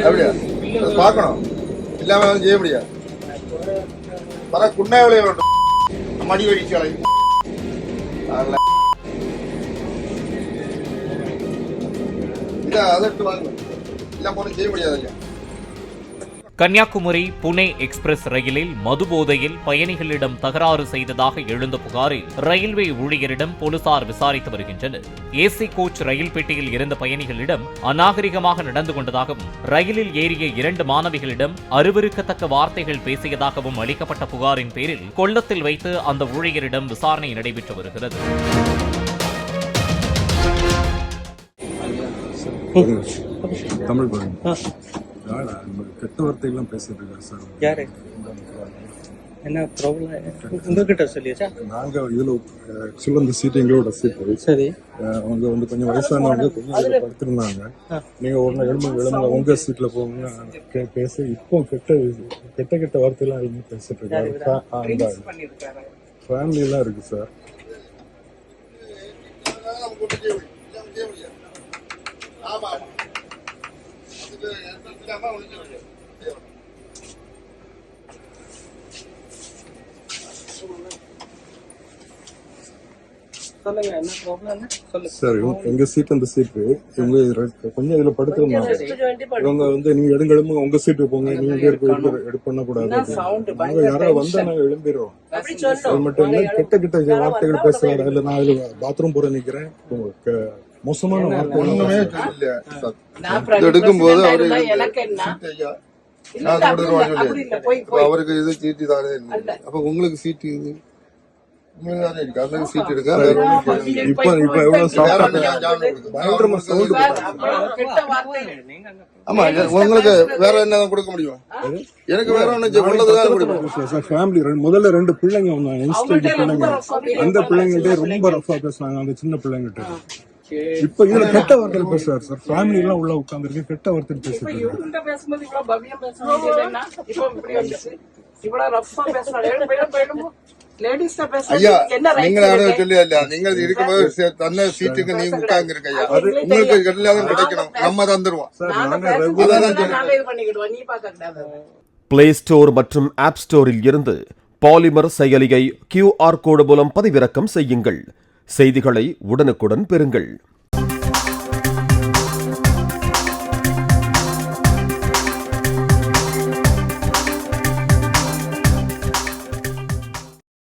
அப்படியா பார்க்கணும் இல்லாம செய்ய முடியாது பல குண்ணா விளையாட மடி வழிச்சாலை இதை அதற்கு வாங்க இல்லாம ஒன்றும் செய்ய முடியாது இல்லையா. கன்னியாகுமரி புனே எக்ஸ்பிரஸ் ரயிலில் மதுபோதையில் பயணிகளிடம் தகராறு செய்ததாக எழுந்த புகாரில் ரயில்வே ஊழியரிடம் போலீசார் விசாரித்து வருகின்றனர். ஏசி கோச் ரயில் பெட்டியில் இருந்த பயணிகளிடம் அநாகரிகமாக நடந்து கொண்டதாகவும் ரயிலில் ஏறிய 2 மாணவிகளிடம் அருவருக்கத்தக்க வார்த்தைகள் பேசியதாகவும் அளிக்கப்பட்ட புகாரின் பேரில் கொல்லத்தில் வைத்து அந்த ஊழியரிடம் விசாரணை நடைபெற்று வருகிறது. தமிழ் கெட்ட வார்த்தைகள்லாம் பேசிட்டு இருக்காரு சார். யாரு என்ன ப்ராப்ளம் உங்ககிட்ட சொல்லியாச்சா? நாங்க இதுல ஆக்சுவலா இந்த சீட் எங்களோட சீட்டு. சரி, அவங்க வந்து கொஞ்சம் வயசானவங்க கொஞ்சம் இதுல படுத்திருந்தாங்க. நீங்க ஒரு எழும்பு உங்க சீட்ல போங்க பேச இப்போ கெட்ட வார்த்தையெல்லாம் அவங்க பேசிட்டு இருக்காரு. ஃபேமிலி எல்லாம் இருக்கு சார். சார் எங்க சீட் அந்த சீட்டு இவங்க கொஞ்சம் இதுல படுத்திருந்தாங்க. இவங்க வந்து நீங்க எழும்புங்க உங்க சீட்டு போங்க, நீங்க பண்ண கூடாது. யாராவது வந்தா நாங்க எழும்பிடுறோம். அது மட்டும் இல்ல கெட்ட வார்த்தைகள் பேசுறாரு. இல்ல நான் இதுல பாத்ரூம் போற நிக்கிறேன். மோசமான வார்த்தை ஒண்ணுமே எடுக்கும் போது அவருக்கு இது சீட்டு தானே அப்ப உங்களுக்கு சீட்டு இது சீட் எடுக்க இப்ப எவ்வளவு பயங்கரமா சவுண்ட். ஆமா உங்களுக்கு வேற என்ன கொடுக்க முடியும்? எனக்கு வேற ஒண்ணு ஃபேமிலி முதல்ல 2 பிள்ளைங்க பிள்ளைங்க அந்த பிள்ளைங்கள்ட்ட ரொம்ப ரஃபா பேசுனாங்க. அந்த சின்ன பிள்ளைங்கிட்ட இப்ப இதுல கெட்ட வார்த்தைகள் பேசுறாரு சார். ஃபேமிலி எல்லாம் உள்ள உட்கார்ந்து கெட்ட வார்த்தை பேசிட்டு ஐயா. நீங்க சொல்லி நீங்கள் இருக்கும்போது தன்ன சீட்டுக்கு நீங்க உட்கார்ந்து இருக்க ஐயா. உங்களுக்கு எல்லாரும் கிடைக்கணும், நம்ம தந்துருவோம். பிளே ஸ்டோர் மற்றும் ஆப் ஸ்டோரில் இருந்து பாலிமர் செயலியை QR கோடு மூலம் பதிவிறக்கம் செய்யுங்கள். செய்திகளை உடனுக்குடன் பெறுங்கள்.